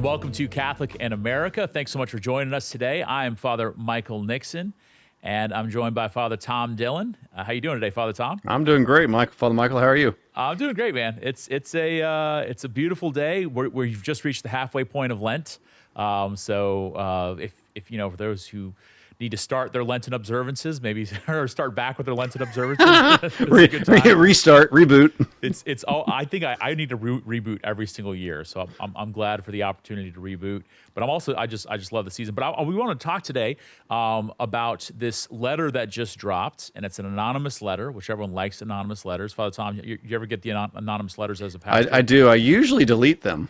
and welcome to Catholic in America. Thanks so much for joining us today. I am Father Michael Nixon, and I'm joined by Father Tom Dillon. How you doing today, Father Tom? I'm doing great, Father Michael. How are you? I'm doing great, man. It's a beautiful day where you've just reached the halfway point of Lent. If you know, for those who need to start their Lenten observances, maybe or start back with their Lenten observances. Restart, reboot. It's all. I think I need to reboot every single year, so I'm glad for the opportunity to reboot. But I just love the season. But we want to talk today about this letter that just dropped, and it's an anonymous letter, which everyone likes anonymous letters. Father Tom, you ever get the anonymous letters as a pastor? I do. I usually delete them.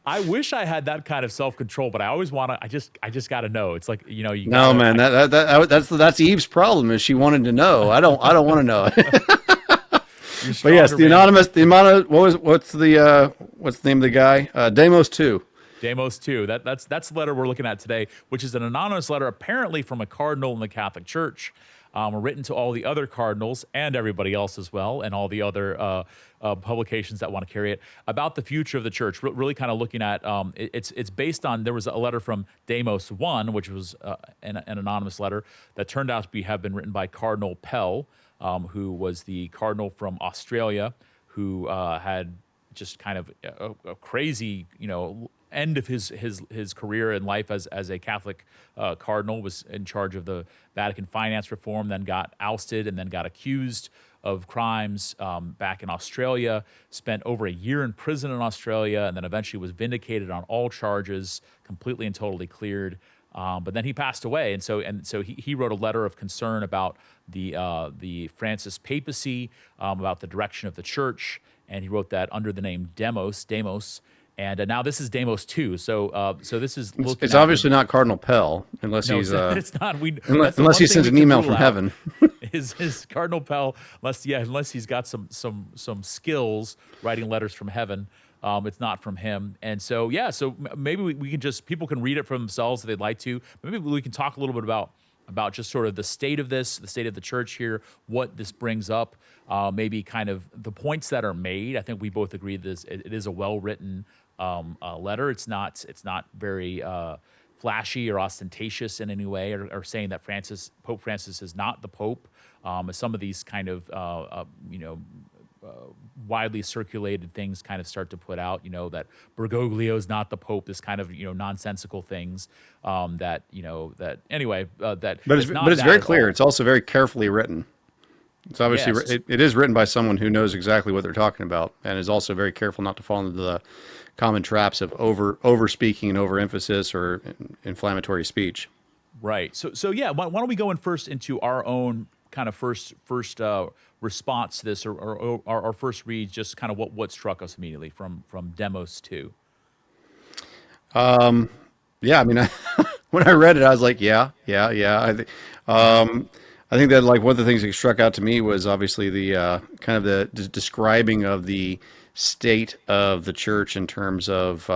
I wish I had that kind of self-control, but I always want to. I just got to know. It's like, you know, you. No, man, that's Eve's problem. Is she wanted to know? I don't want to know. But yes, the anonymous, what's the name of the guy? Demos 2. Demos 2. That's the letter we're looking at today, which is an anonymous letter, apparently from a cardinal in the Catholic Church, written to all the other cardinals and everybody else as well, and all the other publications that want to carry it, about the future of the church. Really kind of looking at it's based on, there was a letter from Demos 1, which was an anonymous letter that turned out to have been written by Cardinal Pell, who was the cardinal from Australia, who had just kind of a crazy, end of his career in life as a Catholic cardinal. Was in charge of the Vatican finance reform, then got ousted, and then got accused of crimes back in Australia, spent over a year in prison in Australia, and then eventually was vindicated on all charges, completely and totally cleared. But then he passed away, and so he wrote a letter of concern about the Francis papacy, about the direction of the church, and he wrote that under the name Demos, and now this is Demos 2. So this is looking. It's obviously not Cardinal Pell, unless he's. It's not. Unless he sends an email from heaven. His Cardinal Pell, unless he's got some skills writing letters from heaven. It's not from him. And so, so maybe we can people can read it for themselves if they'd like to. Maybe we can talk a little bit about just sort of the state of this, the state of the church here, what this brings up, maybe kind of the points that are made. I think we both agree that it is a well-written letter. It's not very flashy or ostentatious in any way, or saying that Pope Francis is not the Pope, as some of these kind of, widely circulated things kind of start to put out, that Bergoglio is not the Pope, this kind of, nonsensical things, that anyway, that. But it's very clear. It's also very carefully written. It's obviously, it is written by someone who knows exactly what they're talking about, and is also very careful not to fall into the common traps of over speaking and overemphasis or inflammatory speech. Right. So why don't we go in first into our own kind of first response to this, or our first read, just kind of what struck us immediately from Demos 2. I mean, when I read it, I was like, yeah. I think that, like, one of the things that struck out to me was obviously the kind of the describing of the state of the church in terms of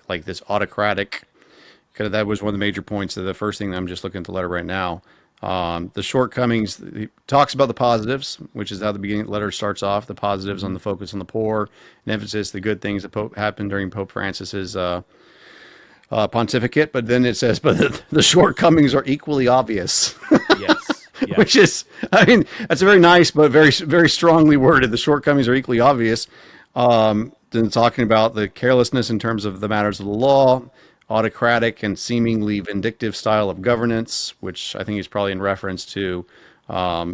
like this autocratic. Kind of, that was one of the major points of the first thing that I'm just looking at the letter right now. The shortcomings, he talks about the positives, which is how the beginning of the letter starts off, the positives on the focus on the poor, and emphasis the good things that happened during Pope Francis's pontificate. But then it says, but the shortcomings are equally obvious. Yes. Which is, I mean, that's a very nice but very, very strongly worded. The shortcomings are equally obvious. Then talking about the carelessness in terms of the matters of the law, autocratic and seemingly vindictive style of governance, which I think is probably in reference to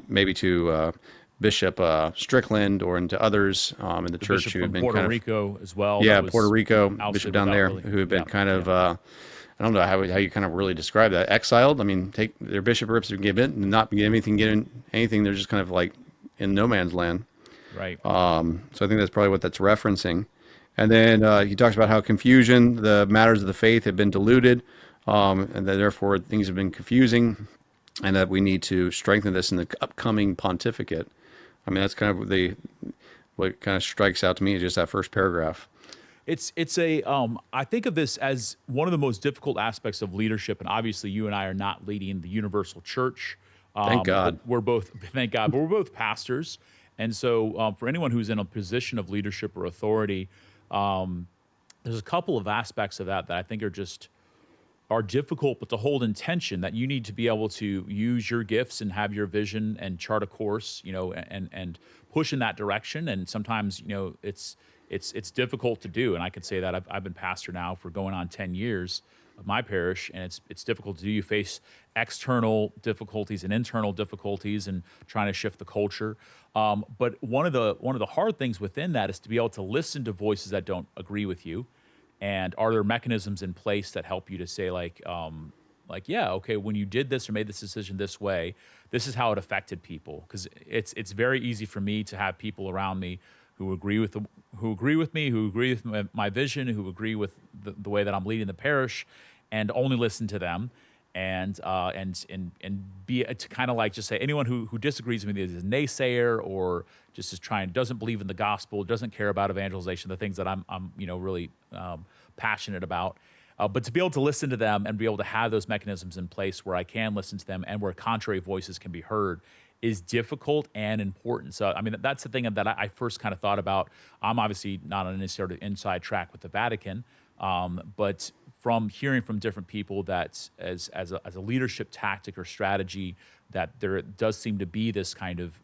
maybe to Bishop Strickland or into others in the church who had been Puerto Rico as well. Yeah, Puerto Rico, bishop down there, who had been kind of I don't know how you kind of really describe that. Exiled. I mean, take their bishoprics and give it, and not give anything. They're just kind of like in no man's land. Right. So I think that's probably what that's referencing. And then he talks about how confusion, the matters of the faith have been diluted, and that therefore things have been confusing, and that we need to strengthen this in the upcoming pontificate. I mean, that's kind of what kind of strikes out to me is just that first paragraph. It's I think of this as one of the most difficult aspects of leadership, and obviously you and I are not leading the universal church. Thank God. Thank God, but we're both pastors, and so for anyone who's in a position of leadership or authority, there's a couple of aspects of that that I think are difficult, but to hold intention that you need to be able to use your gifts and have your vision and chart a course, and push in that direction. And sometimes, it's difficult to do. And I could say that I've been pastor now for going on 10 years of my parish, and it's difficult to do. You face external difficulties and internal difficulties, and trying to shift the culture. But one of the hard things within that is to be able to listen to voices that don't agree with you. And are there mechanisms in place that help you to say, yeah, okay, when you did this or made this decision this way, this is how it affected people? Because it's very easy for me to have people around me who agree with me, who agree with my vision, who agree with the way that I'm leading the parish, and only listen to them. And be to kind of like just say anyone who disagrees with me is a naysayer, or just doesn't believe in the gospel, doesn't care about evangelization, the things that I'm really passionate about. But to be able to listen to them and be able to have those mechanisms in place where I can listen to them and where contrary voices can be heard is difficult and important. So, I mean, that's the thing that I first kind of thought about. I'm obviously not on any sort of inside track with the Vatican, but from hearing from different people that as a leadership tactic or strategy, that there does seem to be this kind of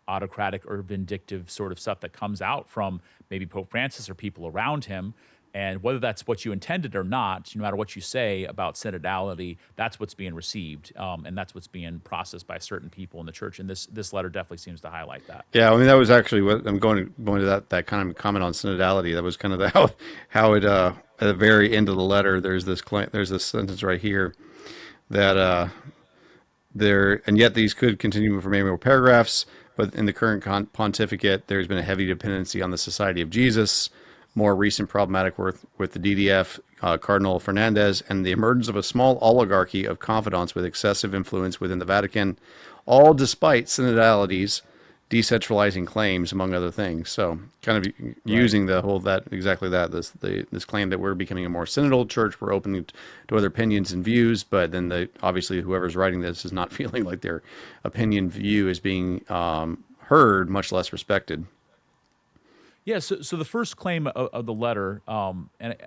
autocratic or vindictive sort of stuff that comes out from maybe Pope Francis or people around him. And whether that's what you intended or not, no matter what you say about synodality, that's what's being received, and that's what's being processed by certain people in the church. And this letter definitely seems to highlight that. Yeah, I mean that was actually what I'm going to that kind of comment on synodality. That was kind of how it at the very end of the letter. There's this sentence right here that there, and yet these could continue for many more paragraphs. But in the current pontificate, there's been a heavy dependency on the Society of Jesus. More recent problematic work with the DDF, Cardinal Fernandez, and the emergence of a small oligarchy of confidants with excessive influence within the Vatican, all despite synodality's decentralizing claims, among other things. So, kind of using the whole this claim that we're becoming a more synodal church, we're open to other opinions and views, but then obviously whoever's writing this is not feeling like their opinion view is being heard, much less respected. Yeah, so the first claim of the letter, and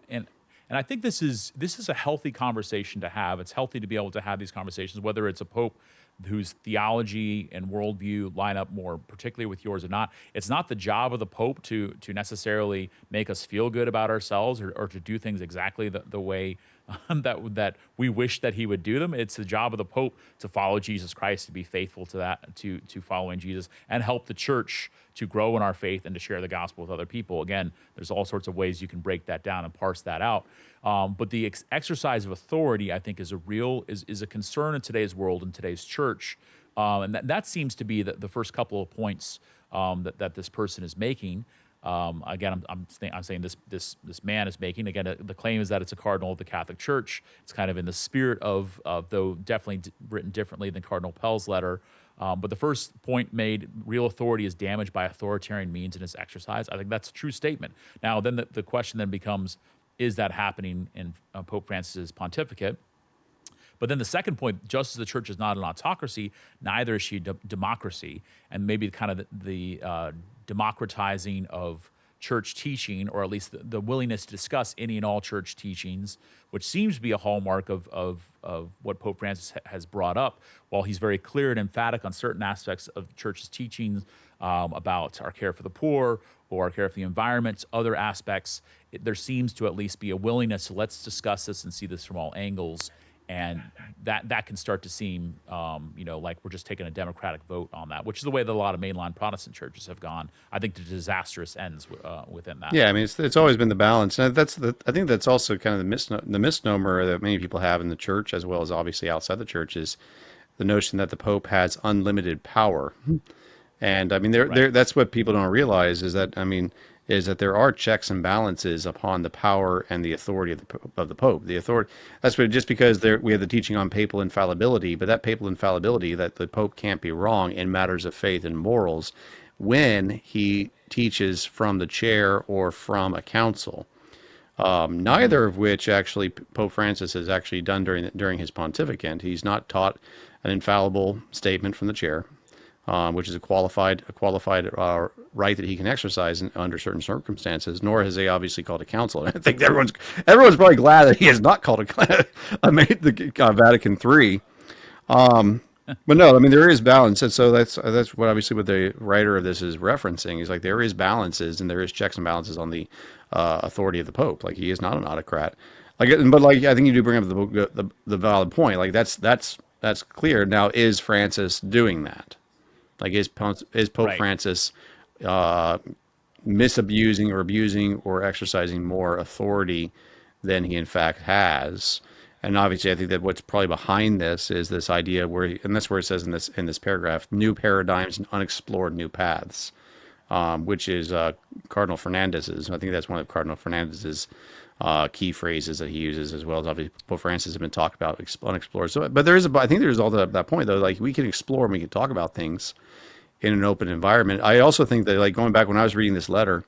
I think this is a healthy conversation to have. It's healthy to be able to have these conversations, whether it's a pope whose theology and worldview line up more particularly with yours or not. It's not the job of the pope to necessarily make us feel good about ourselves, or to do things exactly the way that we wish that he would do them. It's the job of the pope to follow Jesus Christ, to be faithful to that, to following Jesus, and help the church to grow in our faith and to share the gospel with other people. Again, there's all sorts of ways you can break that down and parse that out. But the exercise of authority, I think, is a concern in today's world, in today's church, and that seems to be the first couple of points that this person is making. Again, I'm saying this man is making. Again, the claim is that it's a cardinal of the Catholic Church. It's kind of in the spirit of though definitely written differently than Cardinal Pell's letter. But the first point made, real authority is damaged by authoritarian means in its exercise. I think that's a true statement. Now, then the question then becomes, is that happening in Pope Francis's pontificate? But then the second point, just as the church is not an autocracy, neither is she a democracy. And maybe kind of the democratizing of church teaching, or at least the willingness to discuss any and all church teachings, which seems to be a hallmark of what Pope Francis has brought up. While he's very clear and emphatic on certain aspects of the church's teachings about our care for the poor or our care for the environment, other aspects, there seems to at least be a willingness to let's discuss this and see this from all angles. And that can start to seem, like we're just taking a democratic vote on that, which is the way that a lot of mainline Protestant churches have gone. I think to disastrous ends within that. Yeah, I mean, it's always been the balance, and I think that's also kind of the misnomer that many people have in the church, as well as obviously outside the church, is the notion that the Pope has unlimited power. And I mean, that's what people don't realize is that there are checks and balances upon the power and the authority of the Pope. The authority, that's what, just because we have the teaching on papal infallibility, but that papal infallibility, that the Pope can't be wrong in matters of faith and morals when he teaches from the chair or from a council. Neither of which actually Pope Francis has actually done during his pontificate. He's not taught an infallible statement from the chair. which is a qualified right that he can exercise under certain circumstances. Nor has he obviously called a council. And I think everyone's probably glad that he has not called made the Vatican III. But no, I mean there is balance, and so that's what obviously what the writer of this is referencing is like there is balances and there is checks and balances on the authority of the Pope. Like he is not an autocrat. But I think you do bring up the valid point. Like that's clear. Now, is Francis doing that? Like is Pope Right. Francis misabusing or abusing or exercising more authority than he in fact has? And obviously, I think that what's probably behind this is this idea and that's where it says in this paragraph, new paradigms and unexplored new paths, which is Cardinal Fernandez's. I think that's one of Cardinal Fernandez's key phrases that he uses, as well as obviously Pope Francis has been talked about unexplored. So, but I think there's all that point though. Like we can explore and we can talk about things in an open environment. I also think that like going back when I was reading this letter,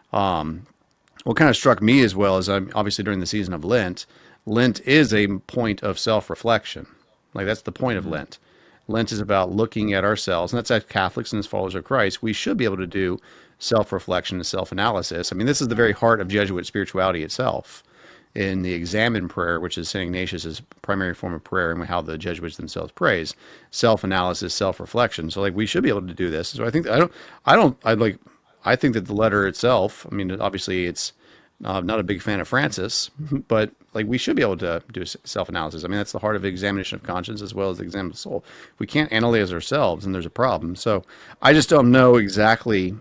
what kind of struck me as well is obviously during the season of Lent. Lent is a point of self-reflection. Like that's the point of Lent. Lent is about looking at ourselves, and that's as Catholics and as followers of Christ, we should be able to do self-reflection and self-analysis. I mean, this is the very heart of Jesuit spirituality itself. In the Examen prayer, which is St. Ignatius's primary form of prayer and how the Jesuits themselves praise, self-analysis, self-reflection. So like we should be able to do this. So I think I think that the letter itself, I mean, obviously it's I'm not a big fan of Francis, but like we should be able to do self-analysis. I mean, that's the heart of examination of conscience as well as the exam of the soul. If we can't analyze ourselves, then there's a problem. So I just don't know exactly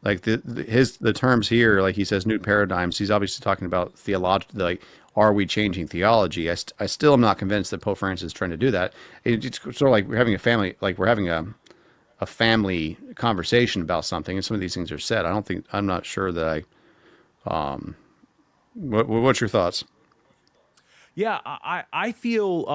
like the terms here. Like he says, new paradigms. He's obviously talking about theological. Like, are we changing theology? I still am not convinced that Pope Francis is trying to do that. It's sort of like we're having a family conversation about something, and some of these things are said. I'm not sure that I. What's your thoughts? Yeah, I feel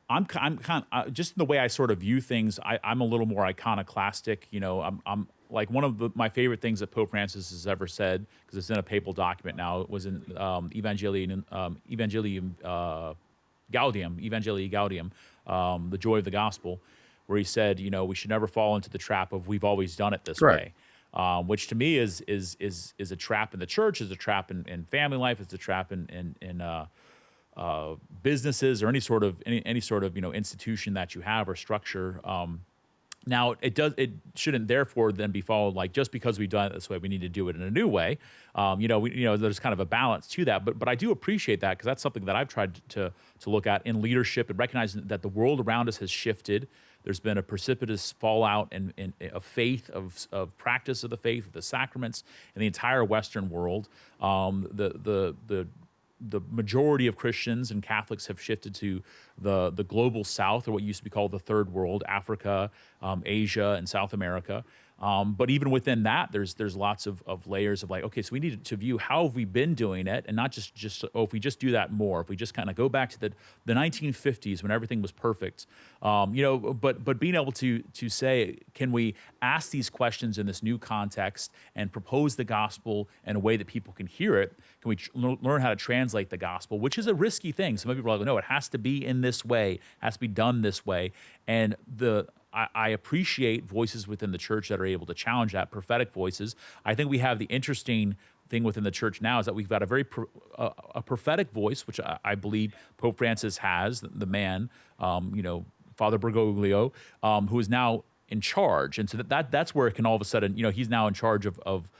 I'm kind of just in the way I sort of view things. I'm a little more iconoclastic. You know, I'm like one of my favorite things that Pope Francis has ever said, because it's in a papal document now. It was in Evangelii Gaudium, the joy of the gospel, where he said, you know, we should never fall into the trap of we've always done it this Right. way. Which to me is a trap in the church, is a trap in family life, it's a trap in businesses or any sort of institution that you have or structure. Now it shouldn't therefore then be followed like just because we've done it this way, we need to do it in a new way. There's kind of a balance to that, but I do appreciate that because that's something that I've tried to look at in leadership and recognizing that the world around us has shifted. There's been a precipitous fallout of faith, of practice of the faith, of the sacraments in the entire Western world. The majority of Christians and Catholics have shifted to the global South, or what used to be called the Third World, Africa, Asia, and South America. But even within that, there's lots of layers of like, okay, so we need to view how have we been doing it, and not just if we just do that more, if we just kind of go back to the 1950s when everything was perfect, but being able to say, can we ask these questions in this new context and propose the gospel in a way that people can hear it? Can we learn how to translate the gospel, which is a risky thing. Some people are like, no, it has to be in this way, has to be done this way, and I appreciate voices within the church that are able to challenge that, prophetic voices. I think we have the interesting thing within the church now is that we've got a very a prophetic voice, which I believe Pope Francis has, the man, Father Bergoglio, who is now in charge, and so that's where it can all of a sudden, he's now in charge of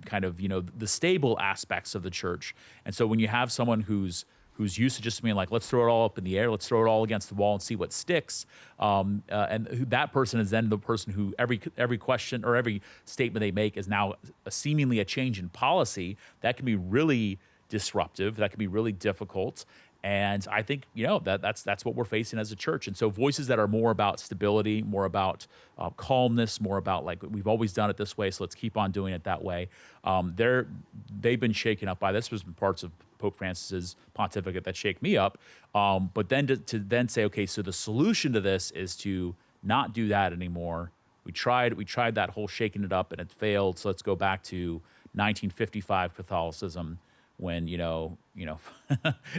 kind of the stable aspects of the church, and so when you have someone who's used to just being like, let's throw it all up in the air, let's throw it all against the wall and see what sticks. That person is then the person who every question or every statement they make is now seemingly a change in policy. That can be really disruptive. That can be really difficult. And I think, that's what we're facing as a church. And so voices that are more about stability, more about calmness, more about like, we've always done it this way, so let's keep on doing it that way. They've been shaken up by this. There's been parts of Pope Francis's pontificate that shake me up. But then to then say, okay, so the solution to this is to not do that anymore. We tried that whole shaking it up and it failed. So let's go back to 1955 Catholicism, when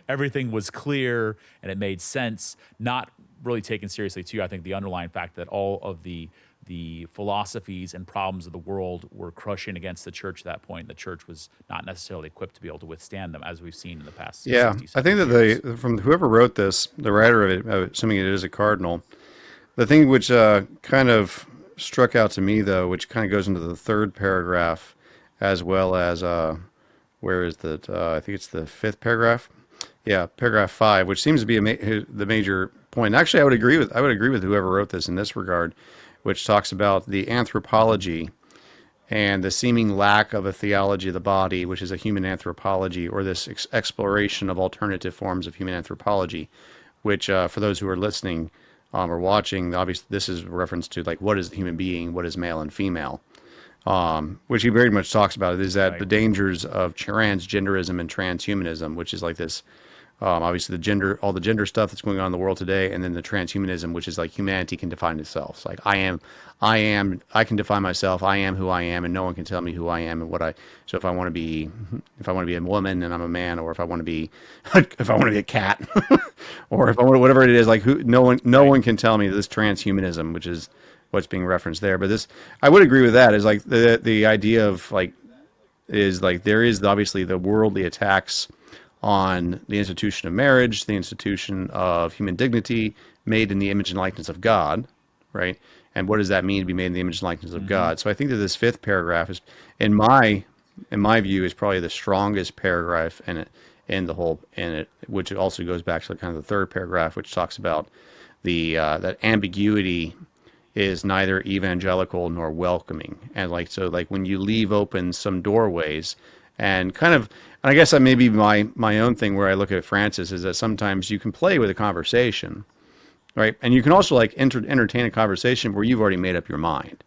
everything was clear and it made sense, not really taken seriously too. I think the underlying fact that all of the philosophies and problems of the world were crushing against the church at that point. The church was not necessarily equipped to be able to withstand them, as we've seen in the past Yeah, 60, I think 70 that years. from whoever wrote this, the writer of it, assuming it is a cardinal, the thing which kind of struck out to me, though, which kind of goes into the third paragraph, as well as where is that? I think it's the fifth paragraph. Yeah, paragraph 5, which seems to be the major point. Actually, I would agree with whoever wrote this in this regard, which talks about the anthropology and the seeming lack of a theology of the body, which is a human anthropology, or this exploration of alternative forms of human anthropology, which for those who are listening or watching, obviously this is a reference to like what is the human being, what is male and female, which he very much talks about. It is that Right. the dangers of transgenderism and transhumanism, which is like this obviously the gender, all the gender stuff that's going on in the world today, and then the transhumanism, which is like humanity can define itself. It's like I can define myself. I am who I am, and no one can tell me who I am and what I. So if I want to be, if I want to be a woman and I'm a man, or if I want to be, if I want to be a cat, or if I want whatever it is, like who, no Right. one can tell me this transhumanism, which is what's being referenced there. But this, I would agree with that. Is like the idea of like is like there is obviously the worldly attacks on the institution of marriage, the institution of human dignity, made in the image and likeness of God, right? And what does that mean to be made in the image and likeness of Hmm. God? So I think that this fifth paragraph is, in my view, is probably the strongest paragraph in it, in the whole in it, which also goes back to kind of the third paragraph, which talks about the that ambiguity is neither evangelical nor welcoming. And like so like when you leave open some doorways and kind of and I guess that may be my own thing where I look at Francis is that sometimes you can play with a conversation, right? And you can also like entertain a conversation where you've already made up your mind,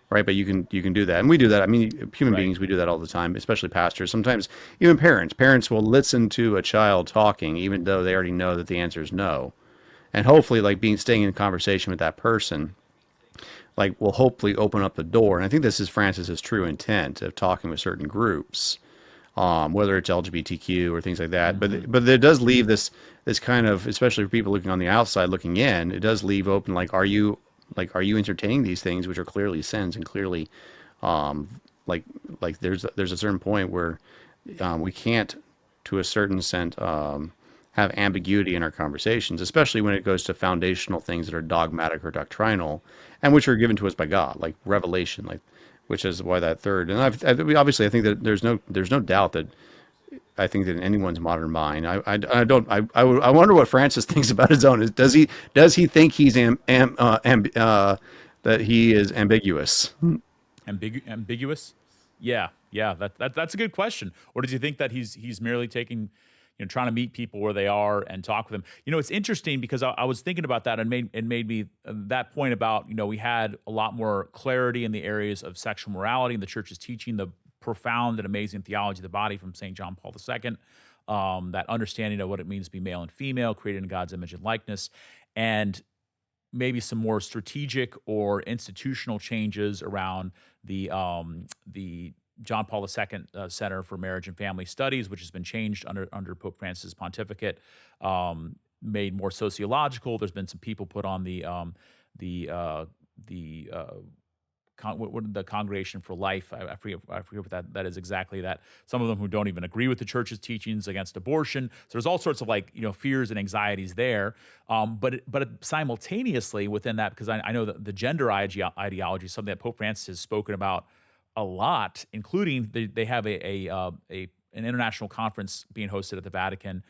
right? But you can do that. And we do that. I mean, human Right. beings, we do that all the time, especially pastors. Sometimes even parents will listen to a child talking even though they already know that the answer is no. And hopefully like being staying in conversation with that person like will hopefully open up the door. And I think this is Francis's true intent of talking with certain groups, whether it's LGBTQ or things like that. Hmm. But it does leave this kind of, especially for people looking on the outside looking in, it does leave open like are you entertaining these things which are clearly sins and clearly like there's a certain point where we can't to a certain extent have ambiguity in our conversations, especially when it goes to foundational things that are dogmatic or doctrinal, and which are given to us by God, like revelation, like which is why that third. And obviously, I think that there's no doubt that I think that in anyone's modern mind, I don't I wonder what Francis thinks about his own. Does he think he's that he is ambiguous? Ambiguous? Yeah, yeah. That's a good question. Or does he think that he's merely taking, trying to meet people where they are and talk with them? It's interesting because I was thinking about that and made me that point about we had a lot more clarity in the areas of sexual morality, and the church is teaching the profound and amazing theology of the body from St. John Paul II. That understanding of what it means to be male and female, created in God's image and likeness, and maybe some more strategic or institutional changes around the John Paul II Center for Marriage and Family Studies, which has been changed under Pope Francis' pontificate, made more sociological. There's been some people put on the what the Congregation for Life. I forget what that is exactly. That some of them who don't even agree with the church's teachings against abortion. So there's all sorts of fears and anxieties there. But simultaneously within that, because I know that the gender ideology is something that Pope Francis has spoken about a lot, including they have an international conference being hosted at the Vatican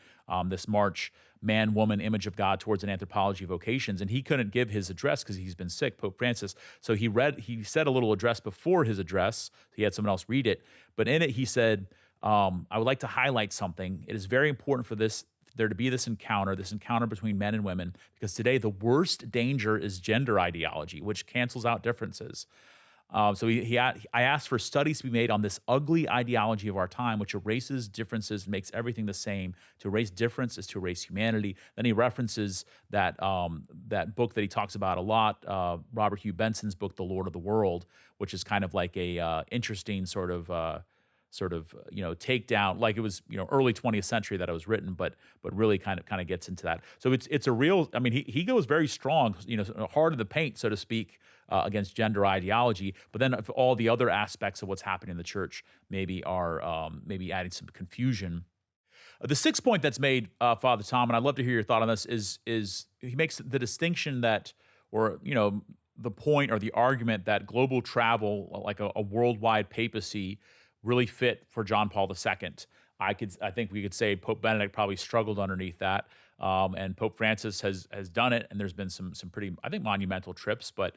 this March, Man, Woman, Image of God Towards an Anthropology of Vocations. And he couldn't give his address because he's been sick, Pope Francis. So he said a little address before his address. He had someone else read it. But in it, he said, I would like to highlight something. It is very important for there to be this encounter between men and women, because today the worst danger is gender ideology, which cancels out differences. I asked for studies to be made on this ugly ideology of our time, which erases differences and makes everything the same. To erase difference is to erase humanity. Then he references that book that he talks about a lot, Robert Hugh Benson's book, The Lord of the World, which is kind of like a interesting sort of take down, like it was early 20th century that it was written, but really kind of gets into that. So it's a real. I mean, he goes very strong, hard in the paint, so to speak, against gender ideology. But then if all the other aspects of what's happening in the church maybe are maybe adding some confusion. The sixth point that's made, Father Tom, and I'd love to hear your thought on this, is he makes the distinction that, or the point or the argument that global travel, like a worldwide papacy, really fit for John Paul II. I think we could say Pope Benedict probably struggled underneath that, and Pope Francis has done it, and there's been some pretty, I think, monumental trips, but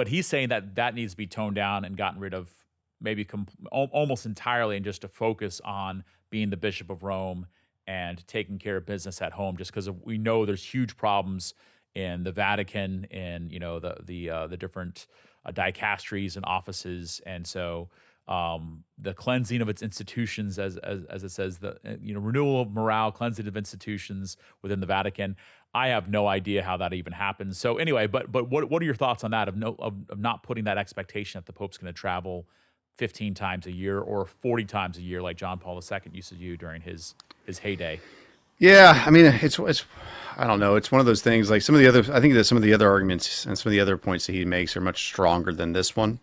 he's saying that needs to be toned down and gotten rid of maybe almost entirely, and just to focus on being the Bishop of Rome and taking care of business at home, just because we know there's huge problems in the Vatican and the different dicasteries and offices, and so the cleansing of its institutions, as it says, the renewal of morale, cleansing of institutions within the Vatican. I have no idea how that even happens. So anyway, but what are your thoughts on that of not putting that expectation that the Pope's going to travel 15 times a year or 40 times a year like John Paul II used to do during his heyday? Yeah, I mean, it's I don't know. It's one of those things. Like I think that some of the other arguments and some of the other points that he makes are much stronger than this one,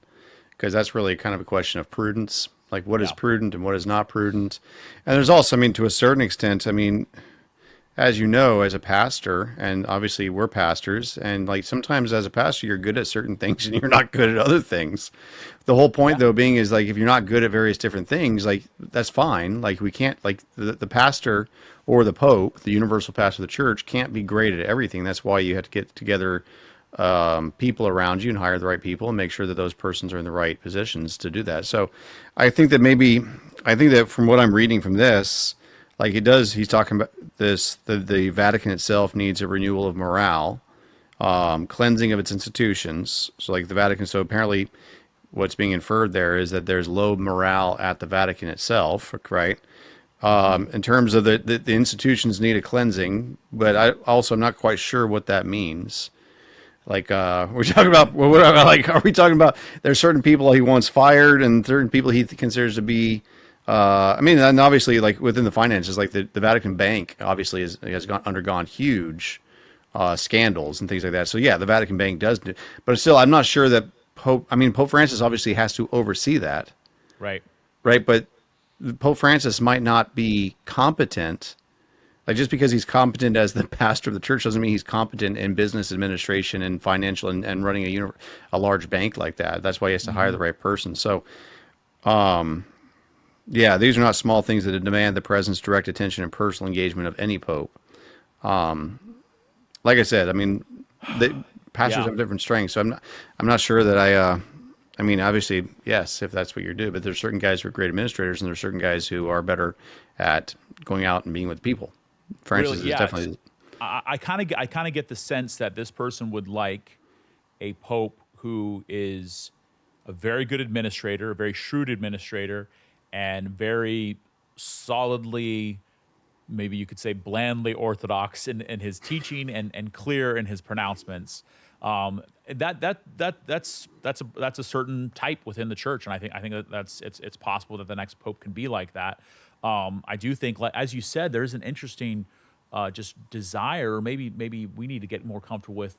because that's really kind of a question of prudence. Like, what is prudent and what is not prudent? And there's also, I mean, to a certain extent, I mean, as you know, as a pastor, and obviously we're pastors, and like sometimes as a pastor, you're good at certain things and you're not good at other things. The whole point, though, being is like, if you're not good at various different things, like that's fine. Like we can't, like the pastor or the Pope, the universal pastor of the church, can't be great at everything. That's why you have to get together people around you and hire the right people and make sure that those persons are in the right positions to do that. So I think that from what I'm reading from this, like he's talking about this, the Vatican itself needs a renewal of morale, cleansing of its institutions. So like the Vatican, so apparently what's being inferred there is that there's low morale at the Vatican itself, right? In terms of the institutions need a cleansing, but I'm not quite sure what that means. Like, we're talking about, are we talking about there's certain people he wants fired and certain people he considers to be, I mean, and obviously, like within the finances, like the Vatican Bank obviously has undergone huge scandals and things like that. So yeah, the Vatican Bank does, but still, I'm not sure that Pope Francis obviously has to oversee that, Right. But Pope Francis might not be competent. Like just because he's competent as the pastor of the church doesn't mean he's competent in business administration and financial and running a large bank like that. That's why he has to hire the right person. So, yeah, these are not small things that demand the presence, direct attention, and personal engagement of any pope. Like I said, I mean, the pastors have different strengths, so I'm not sure that I mean, obviously, yes, if that's what you do, but there's certain guys who are great administrators, and there's certain guys who are better at going out and being with people. Francis Really, is definitely. I kind of get the sense that this person would like a pope who is a very good administrator, a very shrewd administrator, and very solidly, maybe you could say blandly orthodox in his teaching and clear in his pronouncements. That's a certain type within the church, and I think it's possible that the next pope can be like that. I do think, like, as you said, there's an interesting just desire, or maybe we need to get more comfortable with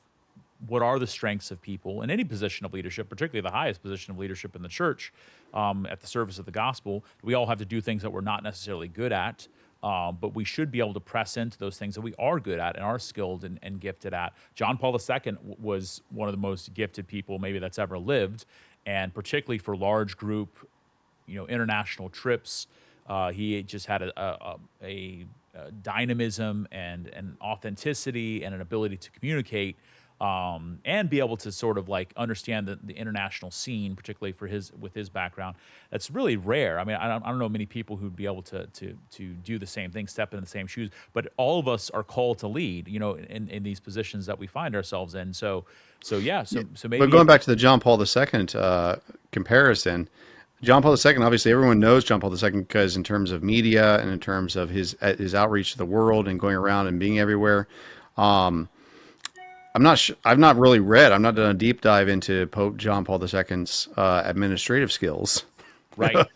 what are the strengths of people in any position of leadership, particularly the highest position of leadership in the church, at the service of the gospel. We all have to do things that we're not necessarily good at, but we should be able to press into those things that we are good at and are skilled and gifted at. John Paul II was one of the most gifted people maybe that's ever lived, and particularly for large group, international trips. He just had a dynamism and an authenticity and an ability to communicate, and be able to sort of like understand the international scene, particularly with his background. That's really rare. I mean, I don't know many people who'd be able to do the same thing, step in the same shoes. But all of us are called to lead, in these positions that we find ourselves in. So maybe. But going back to the John Paul II comparison. John Paul II, obviously everyone knows John Paul II because in terms of media and in terms of his outreach to the world and going around and being everywhere. I've not done a deep dive into Pope John Paul II's administrative skills. right?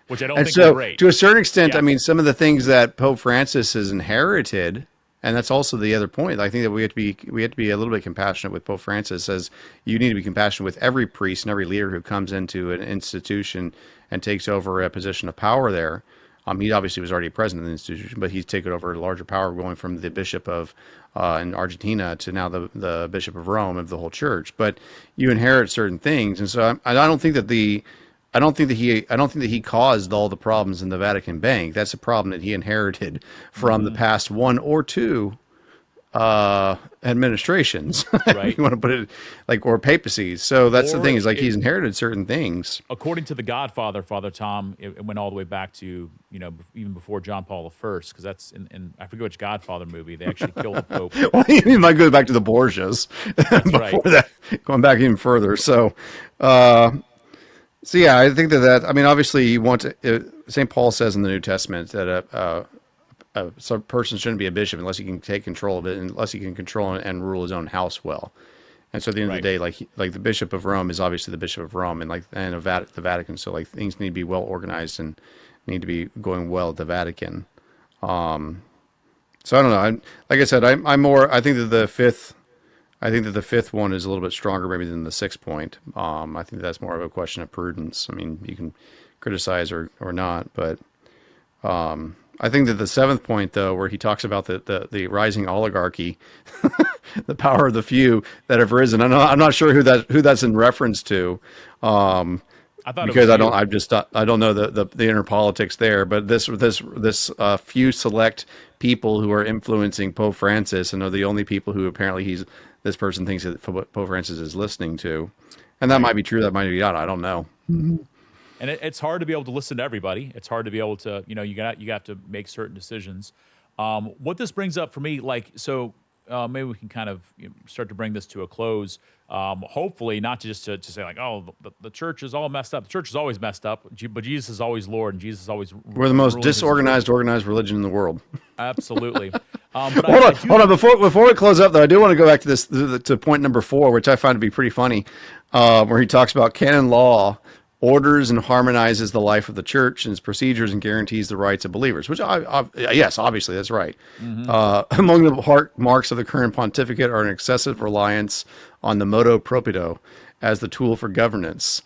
Which I don't And think are so, great. to a certain extent, I Yeah. mean, some of the things that Pope Francis has inherited, and that's also the other point. I think that we have to be a little bit compassionate with Pope Francis. As you need to be compassionate with every priest and every leader who comes into an institution and takes over a position of power there. He obviously was already president of the institution, but he's taken over a larger power, going from the bishop of in Argentina to now the bishop of Rome of the whole church. But you inherit certain things, and so I don't think that I don't think that he caused all the problems in the Vatican Bank. That's a problem that he inherited from the Hmm. past one or two administrations, if Right. you want to put it like, or papacies. So that's the Or thing, is like it, he's inherited certain things. according to The Godfather, Father Tom, it went all the way back to, even before John Paul I, because that's in I forget which Godfather movie they actually killed the Pope. Well, he might go back to the Borgias That's before right. that, going back even further. So yeah, I think that I mean, obviously, you want to. St. Paul says in the New Testament that some person shouldn't be a bishop unless he can take control of it, unless he can control and rule his own house well. And so at the end of the Right. day, like the Bishop of Rome is obviously the Bishop of Rome, and the Vatican. So like things need to be well organized and need to be going well at the Vatican. So I don't know. Like I said, I'm more. I think that the fifth. I think that the fifth one is a little bit stronger maybe than the sixth point. I think that's more of a question of prudence. I mean, you can criticize or not, but I think that the seventh point, though, where he talks about the rising oligarchy, the power of the few that have risen. I'm not sure who that's in reference to, I thought it because was you. I don't know the inner politics there. But this few select people who are influencing Pope Francis and are the only people who apparently this person thinks that Pope Francis is listening to, and that Right. might be true. That might be not. I don't know. And it's hard to be able to listen to everybody. It's hard to be able to, you have to make certain decisions. What this brings up for me, like, so maybe we can kind of start to bring this to a close. Hopefully, not just to say like, oh, the church is all messed up. The church is always messed up, but Jesus is always Lord, and Jesus is always We're the most ruling his disorganized, organized religion in the world. absolutely. But I do. Hold on. Before we close up, though, I do want to go back to this to point number 4, which I find to be pretty funny, where he talks about canon law orders and harmonizes the life of the church and its procedures and guarantees the rights of believers. Which yes, obviously that's right. Mhm. Among the marks of the current pontificate are an excessive reliance on the motu proprio as the tool for governance.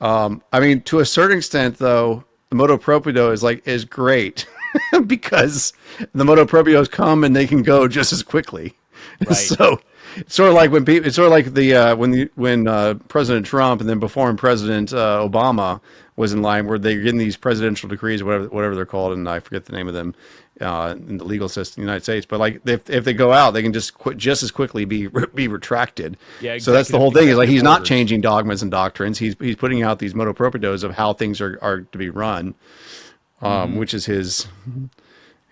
I mean, to a certain extent, though, the motu proprio is great because the motu proprios come and they can go just as quickly. Right. So it's sort of like when people, it's sort of like when President Trump and then before him President Obama was in line, where they're getting these presidential decrees, whatever they're called, and I forget the name of them in the legal system in the United States. But like if they go out, they can just as quickly be retracted. Yeah. So that's the whole thing. Is like he's Executive not orders. changing dogmas and doctrines. He's putting out these motu proprios of how things are to be run, Mhm. which is his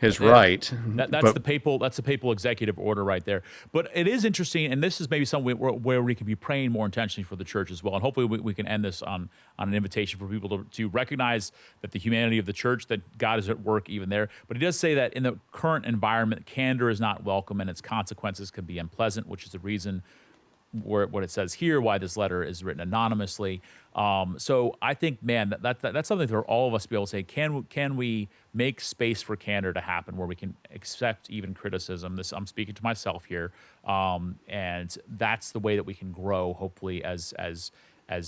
Yeah. right. That's But the papal executive order right there. But it is interesting, and this is maybe something where we could be praying more intentionally for the church as well. And hopefully we can end this on an invitation for people to recognize that the humanity of the church, that God is at work even there. But he does say that in the current environment, candor is not welcome and its consequences can be unpleasant, which is the reason what it says here, why this letter is written anonymously. So I think, man, that's something for all of us to be able to say, can we make space for candor to happen where we can accept even criticism? This, I'm speaking to myself here. And that's the way that we can grow, hopefully, as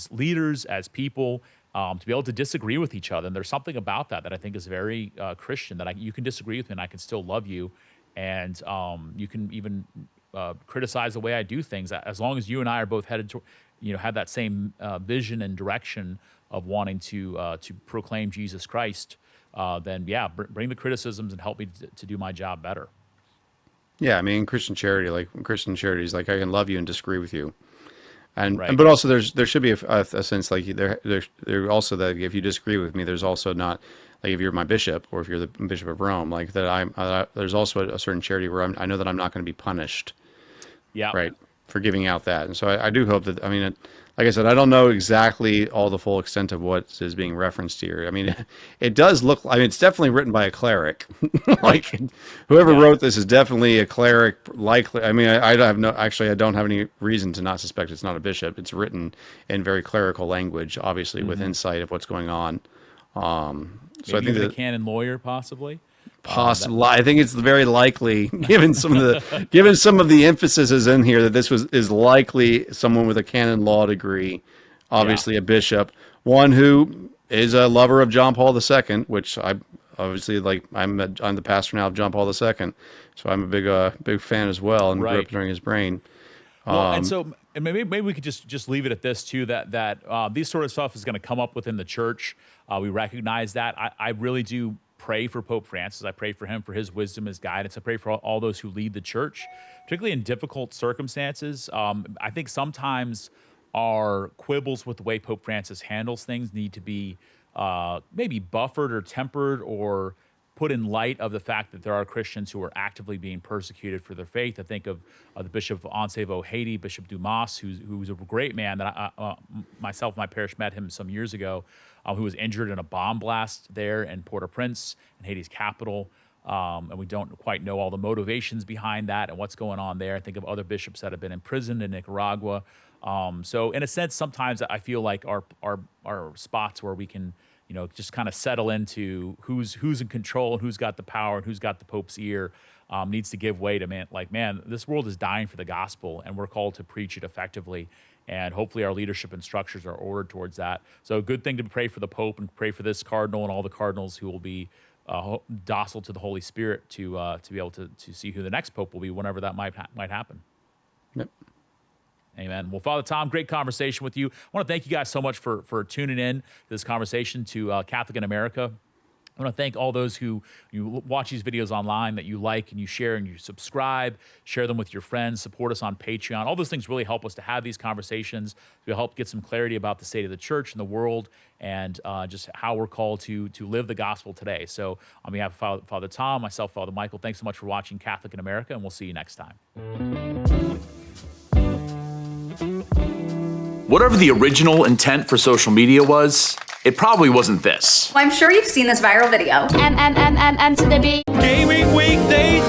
leaders, as people, to be able to disagree with each other. And there's something about that I think is very Christian, that you can disagree with me and I can still love you. And you can even criticize the way I do things, as long as you and I are both headed to, have that same vision and direction of wanting to proclaim Jesus Christ. Then yeah, bring the criticisms and help me to do my job better. yeah, I mean, Christian charity, is like I can love you and disagree with you. And Right. but also there should be a sense like there also that if you disagree with me, there's also not like if you're my bishop or if you're the Bishop of Rome, like that there's also a certain charity where I know that I'm not going to be punished, Yeah. right, for giving out that. And so I do hope that, I mean, like I said, I don't know exactly all the full extent of what is being referenced here. I mean, it does look, I mean, it's definitely written by a cleric. Like whoever Yeah. wrote this is definitely a cleric. Likely, I mean, I have no, actually, I don't have any reason to not suspect it's not a bishop. It's written in very clerical language, obviously with Hmm. insight of what's going on. So I think a that canon lawyer, possibly. possible. I think it's very likely, given some of the emphasis is in here, that this is likely someone with a canon law degree, obviously a bishop, one who is a lover of John Paul II, which I obviously like. I'm the pastor now of John Paul II, so I'm a big fan as well, and grew up during his brain. Well, and maybe we could just leave it at this too, that these sort of stuff is going to come up within the church. We recognize that. I really do pray for Pope Francis. I pray for him, for his wisdom, his guidance. I pray for all those who lead the church, particularly in difficult circumstances. I think sometimes our quibbles with the way Pope Francis handles things need to be maybe buffered or tempered or put in light of the fact that there are Christians who are actively being persecuted for their faith. I think of the Bishop of Ansevo, Haiti, Bishop Dumas, who's a great man that myself and my parish met him some years ago, who was injured in a bomb blast there in Port-au-Prince, in Haiti's capital. And we don't quite know all the motivations behind that and what's going on there. I think of other bishops that have been imprisoned in Nicaragua. So in a sense, sometimes I feel like our spots where we can, just kind of settle into who's in control and who's got the power and who's got the Pope's ear needs to give way to man, this world is dying for the gospel and we're called to preach it effectively. And hopefully our leadership and structures are ordered towards that. So a good thing to pray for the Pope and pray for this cardinal and all the cardinals who will be docile to the Holy Spirit to be able to see who the next Pope will be whenever that might happen. Yep. Amen. Well, Father Tom, great conversation with you. I want to thank you guys so much for tuning in to this conversation to Catholic in America. I want to thank all those who you watch these videos online, that you like and you share and you subscribe, share them with your friends, support us on Patreon. All those things really help us to have these conversations. We'll help get some clarity about the state of the church and the world and just how we're called to live the gospel today. So on behalf of Father Tom, myself, Father Michael, thanks so much for watching Catholic in America, and we'll see you next time. Whatever the original intent for social media was, it probably wasn't this. Well, I'm sure you've seen this viral video. M to the B. Gaming Week Day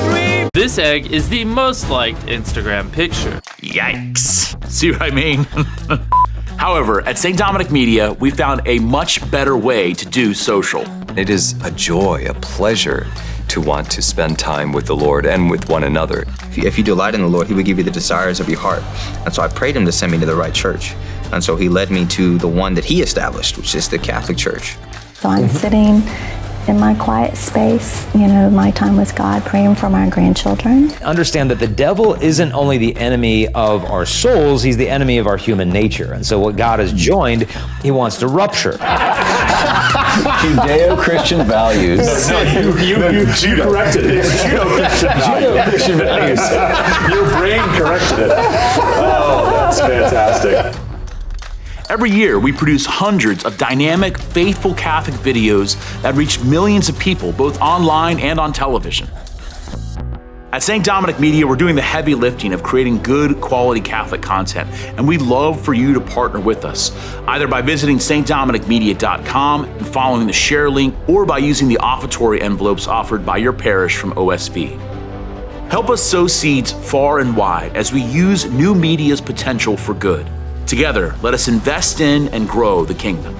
3. This egg is the most liked Instagram picture. Yikes. See what I mean? However, at St. Dominic Media, we found a much better way to do social. It is a joy, a pleasure to want to spend time with the Lord and with one another. If you delight in the Lord, He would give you the desires of your heart. And so I prayed Him to send me to the right church. And so He led me to the one that He established, which is the Catholic Church. So I'm sitting in my quiet space, my time with God, praying for my grandchildren. Understand that the devil isn't only the enemy of our souls, he's the enemy of our human nature. And so what God has joined, He wants to rupture. Judeo-Christian values. You corrected it. It's Judeo-Christian values. Your brain corrected it. Oh, that's fantastic. Every year, we produce hundreds of dynamic, faithful Catholic videos that reach millions of people, both online and on television. At St. Dominic Media, we're doing the heavy lifting of creating good, quality Catholic content, and we'd love for you to partner with us, either by visiting stdominicmedia.com and following the share link, or by using the offertory envelopes offered by your parish from OSV. Help us sow seeds far and wide as we use new media's potential for good. Together, let us invest in and grow the kingdom.